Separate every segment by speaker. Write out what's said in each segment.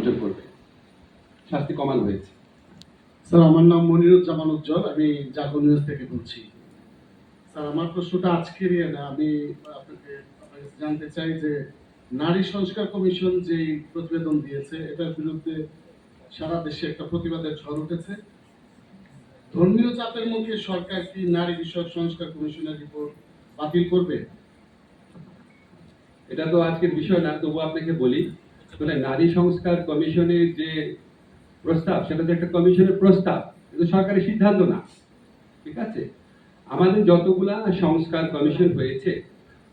Speaker 1: অর্জন করবে, শাস্তি কমানো হয়েছে।
Speaker 2: স্যার, আমার নাম মনিরুজ্জামান উজ্জ্বল, আমি জাগো নিউজ থেকে বলছি। স্যার, আমার প্রশ্নটা আজকেরই না, আমি আপনাকে জানতে চাই যে নারী সংস্কার কমিশন যে প্রতিবেদন দিয়েছে এটার বিরুদ্ধে সারা দেশে একটা প্রতিবাদের ঝড় উঠেছে। ধর্মীয় চাপের মুখে সরকার কি নারী বিষয়ক সংস্কার কমিশনের রিপোর্ট বাতিল করবে?
Speaker 1: এটা তো আজকের বিষয় না, তবু আপনাকে বলি, আসলে নারী সংস্কার কমিশনের যে প্রস্তাব সেটা তো একটা কমিশনের প্রস্তাব, কিন্তু সরকারি সিদ্ধান্ত না। ঠিক আছে, আমাদের যতগুলা সংস্কার কমিশন হয়েছে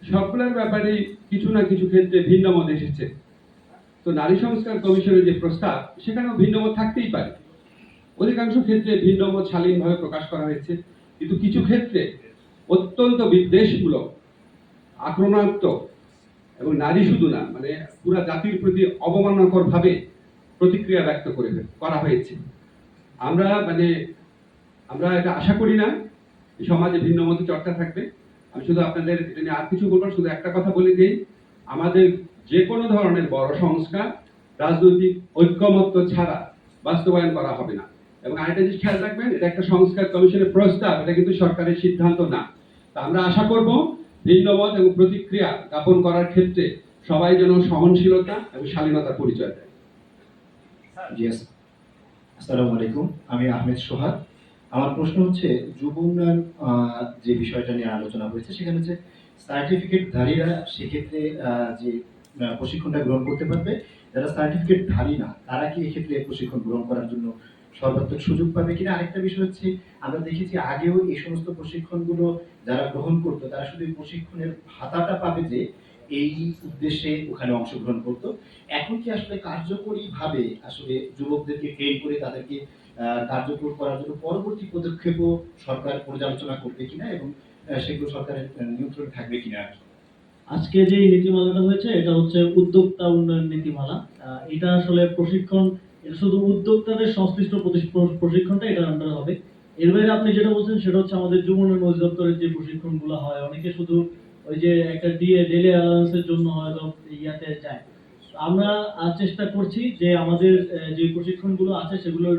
Speaker 1: সবগুলোর ব্যাপারে কিছু না কিছু ক্ষেত্রে ভিন্ন মত এসেছে। তো নারী সংস্কার কমিশনের যে প্রস্তাব সেখানেও ভিন্ন মত থাকতেই পারে। অধিকাংশ ক্ষেত্রে ভিন্ন মত শালীনভাবে প্রকাশ করা হয়েছে, কিন্তু কিছু ক্ষেত্রে অত্যন্ত বিদ্বেষমূলক, আক্রমণাত্মক এবং নারী শুধু না, মানে পুরা জাতির প্রতি অবমাননাকর ভাবে প্রতিক্রিয়া ব্যক্ত করা হয়েছে। আমরা এটা আশা করি না সমাজে ভিন্ন মত চর্চা থাকবে। আমি শুধু আপনাদের এটা নিয়ে আর কিছু বলবো, শুধু একটা কথা বলে দিই, আমাদের যে কোনো ধরনের বড় সংস্কার রাজনৈতিক ঐক্যমত্য ছাড়া বাস্তবায়ন করা হবে না। এবং আরেকটা জিনিস খেয়াল রাখবেন, এটা একটা সংস্কার কমিশনের প্রস্তাব, এটা কিন্তু সরকারের সিদ্ধান্ত না। তা আমরা আশা করব ভিন্নমত এবং প্রতিক্রিয়া জ্ঞাপন করার ক্ষেত্রে সবাই যেন সহনশীলতা এবং শালীনতার পরিচয় দেয়।
Speaker 3: আসসালামু আলাইকুম, আমি আহমেদ সোহাগ। আমার প্রশ্ন হচ্ছে, যুব উন্নয়ন যে বিষয়টা নিয়ে আলোচনা হয়েছে সেখানে যে সার্টিফিকেটধারীরা সেক্ষেত্রে যে প্রশিক্ষণটা গ্রহণ করতে পারবে, যারা সার্টিফিকেটধারী না তারা কি এক্ষেত্রে প্রশিক্ষণ গ্রহণ করার জন্য সর্বাত্মক সুযোগ পাবে কিনা? আরেকটা বিষয় হচ্ছে, আমরা দেখেছি আগেও এই সমস্ত প্রশিক্ষণগুলো যারা গ্রহণ করতো তারা শুধু প্রশিক্ষণের ভাতাটা পাবে যে এই উদ্দেশ্যে ওখানে অংশগ্রহণ করতো। এখন কি আসলে কার্যকরী ভাবে আসলে যুবকদেরকে ট্রেন করে তাদেরকে কার্যকর করার জন্য পরবর্তী পদক্ষেপও সরকার পর্যালোচনা করবে কিনা এবং সেগুলো সরকারের নিয়ন্ত্রণে থাকবে কিনা?
Speaker 4: আজকে যে নীতিমালাটা হয়েছে এটা হচ্ছে উদ্যোক্তা উন্নয়ন নীতিমালা। এটা আসলে প্রশিক্ষণ, এটা শুধু উদ্যোক্তাদের সংশ্লিষ্ট প্রশিক্ষণটা এটার আন্ডারে হবে। এর বাইরে আপনি যেটা বলছেন সেটা হচ্ছে আমাদের যুব উন্নয়ন অধিদপ্তরের যে প্রশিক্ষণগুলো হয়, অনেকে শুধু ওই যে একটা ডেলি অ্যালাউন্সের জন্য হয়তো ইয়াতে যায়। আমরা চেষ্টা করছি যে আমাদের যে প্রশিক্ষণগুলো আছে সেগুলোর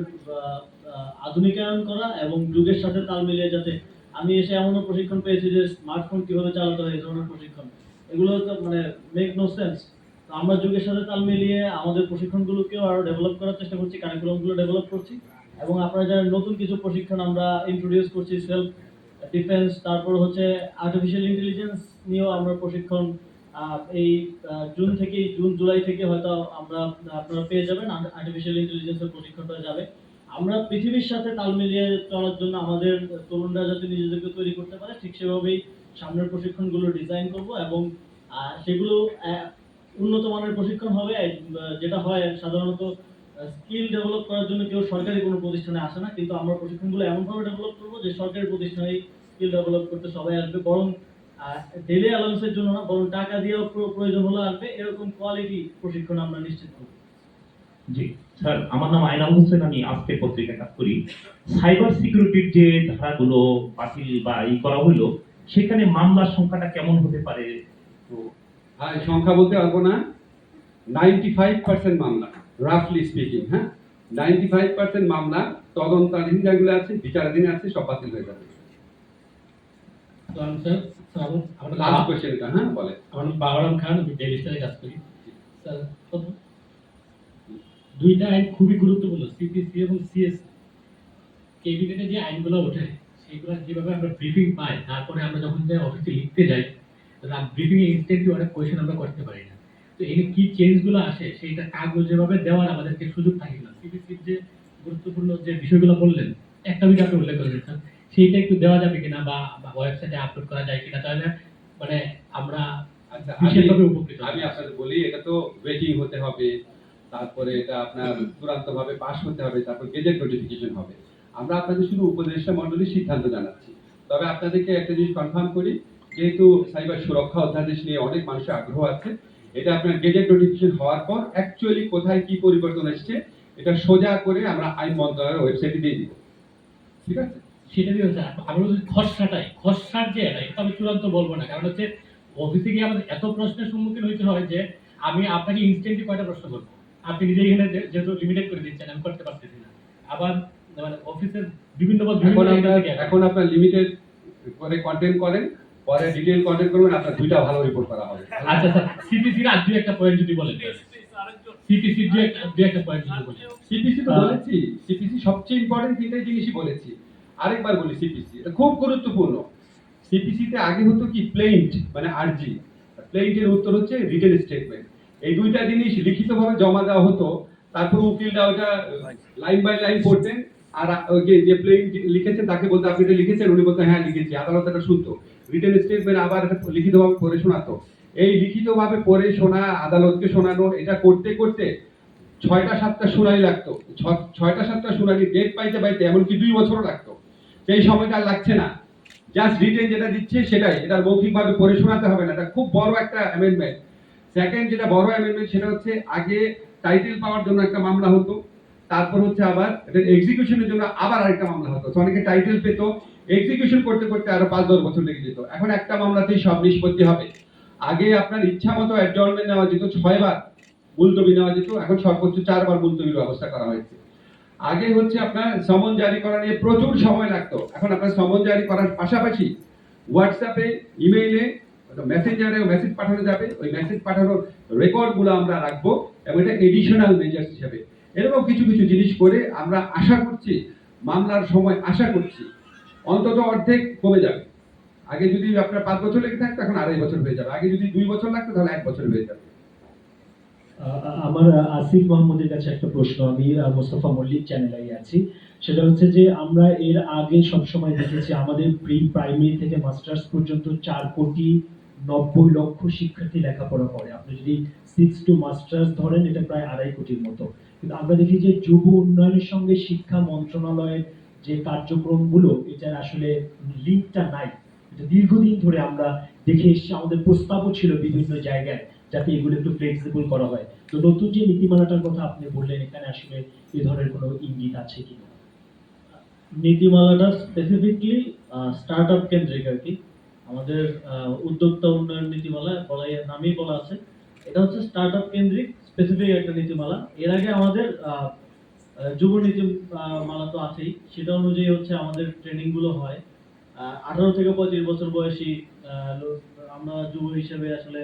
Speaker 4: আধুনিকায়ন করা এবং যুগের সাথে তাল মিলিয়ে, যাতে আমি এসে এমনও প্রশিক্ষণ পেয়েছি যে স্মার্টফোন কিভাবে চালাতে হয় এই ধরনের প্রশিক্ষণ, এগুলো তো মানে মেক নো সেন্স। তো আমরা যুগের সাথে তাল মিলিয়ে আমাদের প্রশিক্ষণগুলোকেও আরো ডেভেলপ করার চেষ্টা করছি, কারিকুলামগুলো ডেভেলপ করছি। এবং আপনারা যারা নতুন কিছু প্রশিক্ষণ আমরা ইন্ট্রোডিউস করছি, সেলফ ডিফেন্স, তারপর হচ্ছে আর্টিফিশিয়াল ইন্টেলিজেন্স নিয়েও আমরা প্রশিক্ষণ এই জুন জুলাই থেকে হয়তো আপনারা পেয়ে যাবেন। আর্টিফিশিয়াল ইন্টেলিজেন্সের প্রশিক্ষণটা যাবে। আমরা পৃথিবীর সাথে তাল মিলিয়ে চলার জন্য আমাদের তরুণরা যাতে নিজেদেরকে তৈরি করতে পারে ঠিক সেভাবেই সামনের প্রশিক্ষণগুলো ডিজাইন করব এবং সেগুলো উন্নত মানের প্রশিক্ষণ হবে। যেটা হয় সাধারণত স্কিল ডেভেলপ করার জন্য কেউ সরকারি কোনো প্রতিষ্ঠানে আসে না, কিন্তু আমরা প্রশিক্ষণগুলো এমনভাবে ডেভেলপ করবো যে সরকারি প্রতিষ্ঠানে স্কিল ডেভেলপ করতে সবাই আসবে, বরং ডেলি অ্যালাউন্সের জন্য না, বরং টাকা দিয়েও প্রয়োজন হলে আসবে, এরকম কোয়ালিটি প্রশিক্ষণ আমরা নিশ্চিত করব।
Speaker 5: জি স্যার, আমার নাম আয়নাল হোসেন, আমি আজকের পত্রিকায় কাজ করি। সাইবার সিকিউরিটির যে ধারাগুলো বাতিল বা করা হইলো, সেখানে মামলার সংখ্যাটা কেমন হতে পারে? তো
Speaker 1: সংখ্যা বলতে পারবো না, 95% মামলা, রাফলি স্পিকিং, হ্যাঁ 95% মামলা তদন্তাধীন যেগুলো আছে, বিচারাধীন আছে, সব বাতিল হয়ে যাবে। লাস্ট কোশ্চেনটা, হ্যাঁ বলে।
Speaker 6: আমার নাম বাগরাম খান, আমি ডেইলি স্টারে কাজ করি। স্যার, দুইটা আইন খুবই গুরুত্বপূর্ণ, সিপিসি এবং সিএসসি। ক্যাবিনেটে যে আইনগুলো ওঠে সেইগুলো যেভাবে আমরা ব্রিফিং পাই, তারপরে আমরা যখন যে অফিসে লিখতে যাই, ব্রিফিং এ ইনস্ট্যান্টলি অনেক কোয়েশ্চেন আমরা করতে পারি না। তো এই কি চেঞ্জগুলো আসে সেইটা কাগজ যেভাবে দেওয়ার আমাদেরকে সুযোগ থাকে না। সিপিসির যে গুরুত্বপূর্ণ যে বিষয়গুলো বললেন, একটা বিষয় আপনি উল্লেখ করেছেন স্যার, সেইটা একটু দেওয়া যাবে কিনা বা ওয়েবসাইটে আপলোড করা যায় কিনা, তাহলে মানে আমরা বিশেষভাবে উপকৃত।
Speaker 1: আমি আপনাদের বলি, এটা তো ওয়েটিং হতে হবে, তারপরে এটা আপনার চূড়ান্ত ভাবে পাস হতে হবে, তারপর গেজেট নোটিফিকেশন হবে। আমরা আপনাদের শুধু উপদেষ্টা মণ্ডলীর সিদ্ধান্ত জানাচ্ছি। তবে আপনাদেরকে একটা জিনিস কনফার্ম করি, যেহেতু সাইবার সুরক্ষা অধ্যাদেশ নিয়ে অনেক মানুষের আগ্রহ আছে, এটা আপনার গেজেট নোটিফিকেশন হওয়ার পর অ্যাকচুয়ালি কোথায় কি পরিবর্তন এসছে এটা সোজা করে আমরা আইন মন্ত্রণালয়ের ওয়েবসাইটে দিয়ে দিব। ঠিক আছে,
Speaker 6: সেটা দিয়ে হচ্ছে আমরা যদি খসড়ার যে এটা আমি চূড়ান্ত বলবো না, কারণ হচ্ছে অফিসে গিয়ে আমাদের এত প্রশ্নের সম্মুখীন হইতে হয় যে আমি আপনাকে ইনস্ট্যান্টলি কয়টা প্রশ্ন করবো, আপনি নিজে এখানে যেহেতু লিমিটেড করে দিচ্ছেন, আমি করতে পারতেছি না। আবার মানে অফিসের বিভিন্ন পদ বিভিন্ন জায়গা থেকে আসে।
Speaker 1: এখন আপনার লিমিটেড করে কন্টেন্ট করেন, পরে ডিটেইল কন্টেন্ট করবেন, আপনার দুইটা ভালো রিপোর্ট করা হবে।
Speaker 6: আচ্ছা স্যার, সিপিসির আর দুই একটা পয়েন্ট যদি বলেন, সিপিসির দুই একটা পয়েন্ট যদি বলেন।
Speaker 1: সিপিসি তো বলেছি, সিপিসি সবচেয়ে ইম্পর্টেন্ট তিনটা জিনিসই বলেছি। আরেকবার বলি, সিপিসি এটা খুব গুরুত্বপূর্ণ। সিপিসিতে আগে হতো কি প্লেইন্ট মানে আরজি, প্লেইন্টের উত্তর হচ্ছে রিটেন স্টেটমেন্ট। এই দুইটা জিনিস লিখিতভাবে জমা দেওয়া হতো, তারপর উকিলরা ওটা লাইন বাই লাইন পড়তেন, আর ওই যে প্লেইন্ট লিখেছেন তাকে বলতে আপনি এটা লিখেছেন, উনি বলতেন হ্যাঁ লিখেছি, আদালত এটা শুনতো। রিটেন স্টেটমেন্ট আবার এটা লিখিতভাবে পড়ে শোনাতো। এই লিখিতভাবে পড়ে শোনা, আদালতকে শোনানো, এটা করতে করতে 6টা-7টা শুনানি লাগতো। 6টা-7টা শুনানি ডেট পাইতে পাইতে এমনকি 2 বছরও লাগতো। সেই সময়টা আর লাগছে না, জাস্ট রিটেন যেটা দিচ্ছে সেটাই, এটা মৌখিকভাবে পড়ে শোনাতে হবে না। এটা খুব বড় একটা অ্যামেন্ডমেন্ট। সেকেন্ড যেটা বড় অ্যামেন্ডমেন্ট সেটা হচ্ছে আগে টাইটেল পাওয়ার জন্য একটা মামলা হতো, তারপর হচ্ছে আবার এটা এক্সিকিউশনের জন্য আবার আরেকটা মামলা হতো। তো অনেকে টাইটেল পেতো, এক্সিকিউশন করতে করতে আরো 5-10 বছর লেগে যেত। এখন একটা মামলাতেই সব নিষ্পত্তি হবে। আগে আপনার ইচ্ছা মতো অ্যাডজর্নমেন্ট নেওয়া যেত, 6 বার মুলতবি নেওয়া যেত, এখন সর্বোচ্চ 4 বার মুলতবির ব্যবস্থা করা হয়েছে। আগে হচ্ছে আপনার সমন জারি করা নিয়ে প্রচুর সময় লাগতো, এখন আপনার সমন জারি করার পাশাপাশি হোয়াটসঅ্যাপে, ইমেইলে, মেসেঞ্জারে মেসেজ পাঠানো যাবে, ওই মেসেজ পাঠানোর রেকর্ডগুলো আমরা রাখবো এবং এটা এডিশনাল মেজার্স হিসেবে এরকম কিছু কিছু জিনিস করে আমরা আশা করছি মামলার সময় আশা করছি অন্তত অর্ধেক কমে যাবে। আগে যদি আপনার 5 বছর লেগে থাকতো, এখন 2.5 বছর হয়ে যাবে। আগে যদি 2 বছর লাগতো, তাহলে 1 বছর হয়ে যাবে।
Speaker 7: আমার আসিফ মাহমুদের কাছে একটা প্রশ্ন। আমি মোস্তফা মল্লিক চ্যানেলে আছি। সেটা হচ্ছে যে আমরা এর আগে সবসময় দেখেছি আমাদের প্রি প্রাইমারি থেকে মাস্টার্স পর্যন্ত 4,90,00,000 শিক্ষার্থী লেখাপড়া করে। আপনি যদি 6 টু মাস্টার্স ধরেন, এটা প্রায় 2.5 কোটির মতো। কিন্তু আমরা দেখি যে যুব উন্নয়নের সঙ্গে শিক্ষা মন্ত্রণালয়ের যে কার্যক্রমগুলো, এটার আসলে লিঙ্কটা নাই। এটা দীর্ঘদিন ধরে আমরা দেখে এসেছি, আমাদের প্রস্তাবও ছিল বিভিন্ন জায়গায় যাতে এগুলো একটু ফ্লেক্সিবল করা হয়। তো নতুন যে নীতিমালাটার কথা আপনি বললেন, এখানে আসলে এ ধরনের কোনো ইঙ্গিত আছে কিনা?
Speaker 4: নীতিমালাটা স্পেসিফিকলি স্টার্টআপ কেন্দ্রিক আর কি। আমাদের উদ্যোক্তা উন্নয়ন নীতিমালা নামেই বলা আছে, এটা হচ্ছে স্টার্টআপ কেন্দ্রিক স্পেসিফিক একটা নীতিমালা। এর আগে আমাদের যুব নীতি মালা তো আছেই, সেটা অনুযায়ী হচ্ছে আমাদের ট্রেনিং গুলো হয়। 18 থেকে 35 বছর বয়সী আমরা যুব হিসেবে আসলে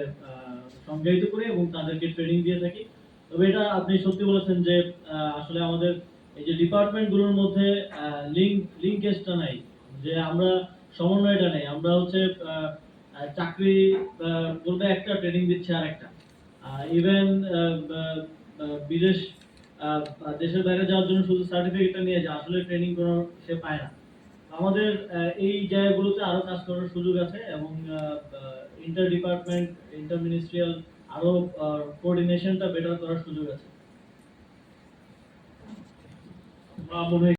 Speaker 4: সংজ্ঞায়িত করি এবং তাদেরকে ট্রেনিং দিয়ে থাকি। তবে এটা আপনি সত্যি বলেছেন যে আসলে আমাদের এই যে ডিপার্টমেন্ট গুলোর মধ্যে লিঙ্কেজটা নাই, যে আমরা সমন্বয়টা নেই। আমরা হচ্ছে চাকরি বলতে একটা, ট্রেনিং দিচ্ছে আর একটা। ইভেন বিদেশ দেশের বাইরে যাওয়ার জন্য শুধু সার্টিফিকেটটা নিয়ে যায়, আসলে ট্রেনিং কোনো সে পায় না। আমাদের এই জায়গাগুলোতে আরো কাজ করার সুযোগ আছে এবং ইন্টার ডিপার্টমেন্ট, ইন্টার মিনিস্ট্রিয়াল আরো কোঅর্ডিনেশনটা বেটার করার সুযোগ আছে। আমার মনে হয়